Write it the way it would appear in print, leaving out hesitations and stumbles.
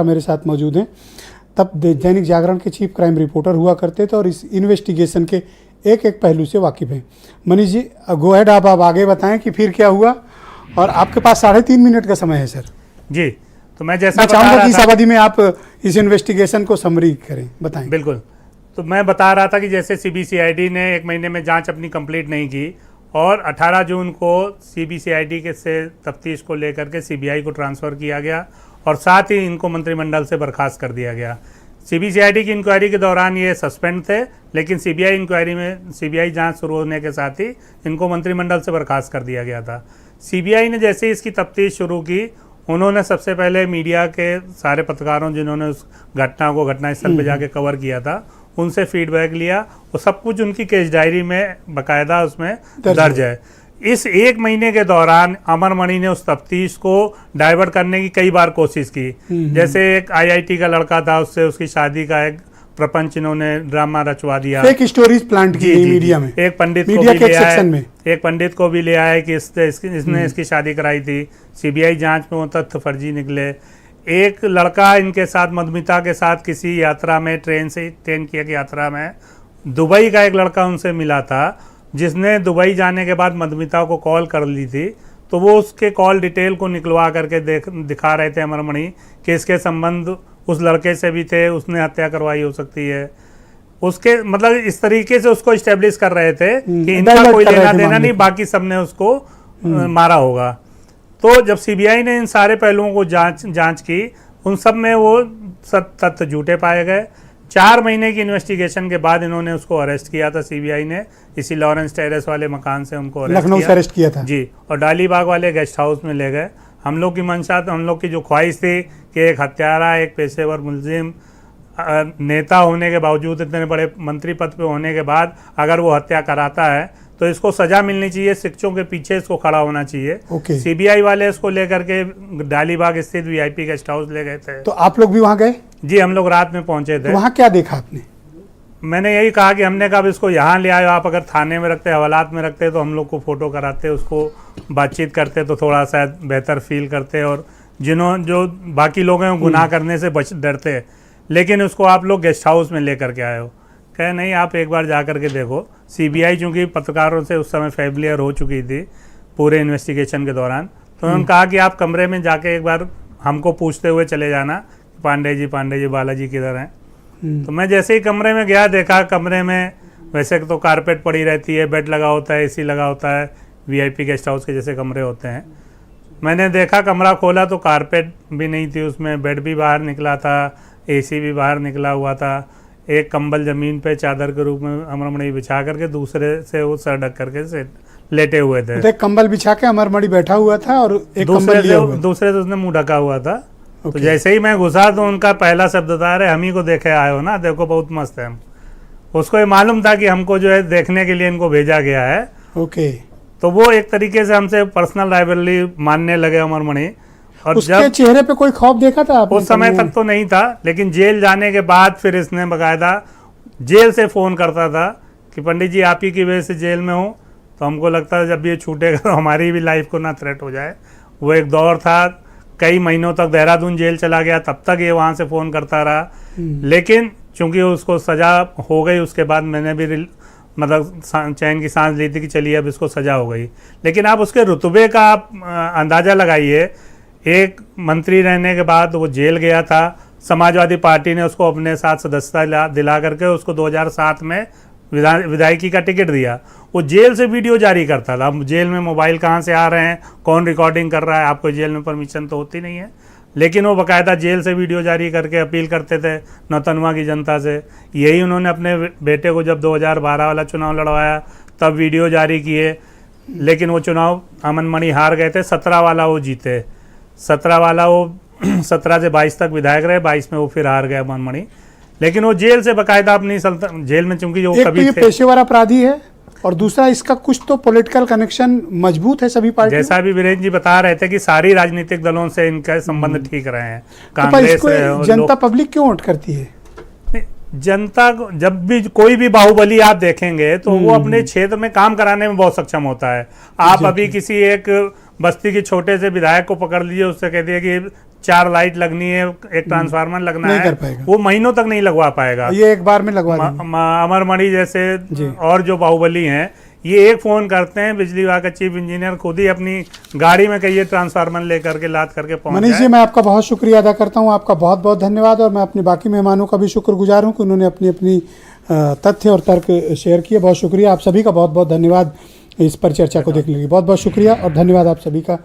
मेरे साथ मौजूद हैं। तब दैनिक जागरण के चीफ क्राइम रिपोर्टर हुआ करते थे और इस इन्वेस्टिगेशन के एक एक पहलू से वाकिफ़ हैं। मनीष जी, गो अहेड, आप आगे बताएं कि फिर क्या हुआ, और आपके पास 3.5 मिनट का समय है सर। जी, तो मैं जैसा चाहूँगा कि इस अवधि में आप इस इन्वेस्टिगेशन को समरी करें, बताएं। बिल्कुल, तो मैं बता रहा था कि जैसे सीबीसीआईडी ने 1 महीने में जांच अपनी कंप्लीट नहीं की और 18 जून को सीबीसीआईडी के से तफ्तीश को लेकर के सीबीआई को ट्रांसफ़र किया गया और साथ ही इनको मंत्रिमंडल से बर्खास्त कर दिया गया। सीबीसीआईडी की इंक्वायरी के दौरान ये सस्पेंड थे, लेकिन सीबीआई इंक्वायरी में सीबीआई जांच शुरू होने के साथ ही इनको मंत्रिमंडल से बर्खास्त कर दिया गया था। सीबीआई ने जैसे ही इसकी तफ्तीश शुरू की, उन्होंने सबसे पहले मीडिया के सारे पत्रकारों जिन्होंने उस घटना को घटनास्थल पर जाके कवर किया था, उनसे फीडबैक लिया और सब कुछ उनकी केस डायरी में बाकायदा उसमें दर्ज है। इस 1 महीने के दौरान अमरमणि ने उस तफ्तीश को डाइवर्ट करने की कई बार कोशिश की। जैसे एक आईआईटी का लड़का था, उससे उसकी शादी का एक प्रपंच इन्होंने ड्रामा रचवा दिया, फेक स्टोरीज प्लांट की मीडिया में। एक पंडित को भी ले आए, एक पंडित को भी ले आए कि इसने इसकी शादी कराई थी। सीबीआई जांच में वो तथ्य फर्जी निकले। एक लड़का इनके साथ मधुमिता के साथ किसी यात्रा में ट्रेन की यात्रा में दुबई का एक लड़का उनसे मिला था, जिसने दुबई जाने के बाद मधुमिता को कॉल कर ली थी। तो वो उसके कॉल डिटेल को निकलवा करके दिखा रहे थे अमरमणि कि इसके संबंध उस लड़के से भी थे, उसने हत्या करवाई हो सकती है। उसके मतलब इस तरीके से उसको इस्टेब्लिश कर रहे थे कि इनका कोई लेना देना नहीं, बाकी सबने उसको मारा होगा। तो जब सीबीआई ने इन सारे पहलुओं को जांच की, उन सब में वो तथ्य झूठे पाए गए। 4 महीने की इन्वेस्टिगेशन के बाद इन्होंने उसको अरेस्ट किया था सीबीआई ने, इसी लॉरेंस टेरेस वाले मकान से उनको लखनऊ से अरेस्ट किया था जी, और डालीबाग वाले गेस्ट हाउस में ले गए। हम लोग की मंशा, हम लोग की जो ख्वाहिश थी कि एक हत्यारा, एक पेशेवर मुलजिम, नेता होने के बावजूद, इतने बड़े मंत्री पद पे होने के बाद अगर वो हत्या कराता है तो इसको सजा मिलनी चाहिए, शिक्षों के पीछे इसको खड़ा होना चाहिए। सीबीआई वाले इसको लेकर के डालीबाग स्थित वीआईपी गेस्ट हाउस ले गए थे। तो आप लोग भी वहाँ गए? जी, हम लोग रात में पहुंचे थे। वहाँ क्या देखा आपने? मैंने यही कहा कि हमने कहा इसको यहाँ ले आयो, आप अगर थाने में रखते, हवालात में रखते तो हम लोग को फोटो कराते, उसको बातचीत करते तो थोड़ा सा बेहतर फील करते, और जो बाकी लोग हैं गुनाह करने से डरते, लेकिन उसको आप लोग गेस्ट हाउस में ले करके आए हो। कहे नहीं, आप एक बार जा कर के देखो। सीबीआई चूंकि पत्रकारों से उस समय फैमिलियर हो चुकी थी पूरे इन्वेस्टिगेशन के दौरान, तो उन्होंने कहा कि आप कमरे में जाके एक बार हमको पूछते हुए चले जाना, पांडे जी बालाजी किधर हैं। तो मैं जैसे ही कमरे में गया, देखा कमरे में वैसे तो कारपेट पड़ी रहती है, बेड लगा होता है, एसी लगा होता है, वीआईपी गेस्ट हाउस के जैसे कमरे होते हैं। मैंने देखा, कमरा खोला तो कारपेट भी नहीं थी उसमें, बेड भी बाहर निकला था, एसी भी बाहर निकला हुआ था। एक कंबल जमीन पे चादर के रूप में अमरमणि बिछा करके दूसरे से वो सर ढक करके से लेटे हुए थे। तो एक कंबल बिछा के अमरमणि बैठा हुआ था और एक दूसरे से उसने मुंह ढका हुआ था। तो जैसे ही मैं घुसा तो उनका पहला शब्द था, अरे हम ही को देखे आए हो ना, देखो बहुत मस्त है हम। उसको ये मालूम था कि हमको जो है देखने के लिए इनको भेजा गया है। तो वो एक तरीके से हमसे पर्सनल राइवलरी मानने लगे अमरमणि। और उसके चेहरे पे कोई खौफ देखा था आपने? उस समय तक तो नहीं था, लेकिन जेल जाने के बाद फिर इसने बकायदा जेल से फ़ोन करता था कि पंडित जी आप ही की वजह से जेल में हूँ। तो हमको लगता था जब ये छूटेगा तो हमारी भी लाइफ को ना थ्रेट हो जाए। वो एक दौर था, कई महीनों तक देहरादून जेल चला गया, तब तक ये वहाँ से फ़ोन करता रहा। लेकिन चूंकि उसको सज़ा हो गई, उसके बाद मैंने भी मतलब चैन की सांस ली थी कि चलिए अब इसको सज़ा हो गई। लेकिन आप उसके रुतबे का आप अंदाज़ा लगाइए। एक मंत्री रहने के बाद वो जेल गया था, समाजवादी पार्टी ने उसको अपने साथ सदस्यता दिला करके उसको 2007 में विधायकी का टिकट दिया। वो जेल से वीडियो जारी करता था। जेल में मोबाइल कहाँ से आ रहे हैं, कौन रिकॉर्डिंग कर रहा है, आपको जेल में परमिशन तो होती नहीं है, लेकिन वो बाकायदा जेल से वीडियो जारी करके अपील करते थे नौतनवा की जनता से। यही उन्होंने अपने बेटे को जब 2012 वाला चुनाव लड़वाया तब वीडियो जारी किए, लेकिन वो चुनाव अमरमणि हार गए थे। 17 वाला वो जीते, 17 वाला वो 17 से 22 तक विधायक रहे, 22 में वो फिर हार गए अमरमणि। लेकिन वो जेल से बाकायदा अपनी जेल में, चूंकि जो कभी तो पेशेवर अपराधी है और दूसरा इसका कुछ तो पॉलिटिकल कनेक्शन मजबूत है सभी पार्टी। जैसा भी वीरेंद्र जी बता रहे थे कि सारी राजनीतिक दलों से इनका संबंध ठीक रहे हैं। कांग्रेस तो जनता पब्लिक क्यों वोट करती है? जनता को जब भी कोई भी बाहुबली आप देखेंगे तो वो अपने क्षेत्र में काम कराने में बहुत सक्षम होता है। आप अभी किसी एक बस्ती के छोटे से विधायक को पकड़ लीजिए, उससे कह दिए कि 4 लाइट लगनी है, एक ट्रांसफार्मर लगना नहीं है, कर पाएगा। वो महीनों तक नहीं लगवा पाएगा। ये एक बार में लगवा देंगे। अमरमणि जैसे जी। और जो बाहुबली हैं, ये एक फोन करते हैं, बिजली विभाग का चीफ इंजीनियर खुद ही अपनी गाड़ी में कहिए ट्रांसफार्मर लेकर के लाद करके पहुंच मनीष जी, जाए। मैं आपका बहुत शुक्रिया अदा करता हूं, आपका बहुत बहुत धन्यवाद। और मैं अपने बाकी मेहमानों का भी शुक्रगुजार हूं कि उन्होंने अपनी अपनी तथ्य और तर्क शेयर किए। बहुत शुक्रिया, आप सभी का बहुत बहुत धन्यवाद इस पर चर्चा को देखने के लिए। बहुत बहुत शुक्रिया और धन्यवाद आप सभी का।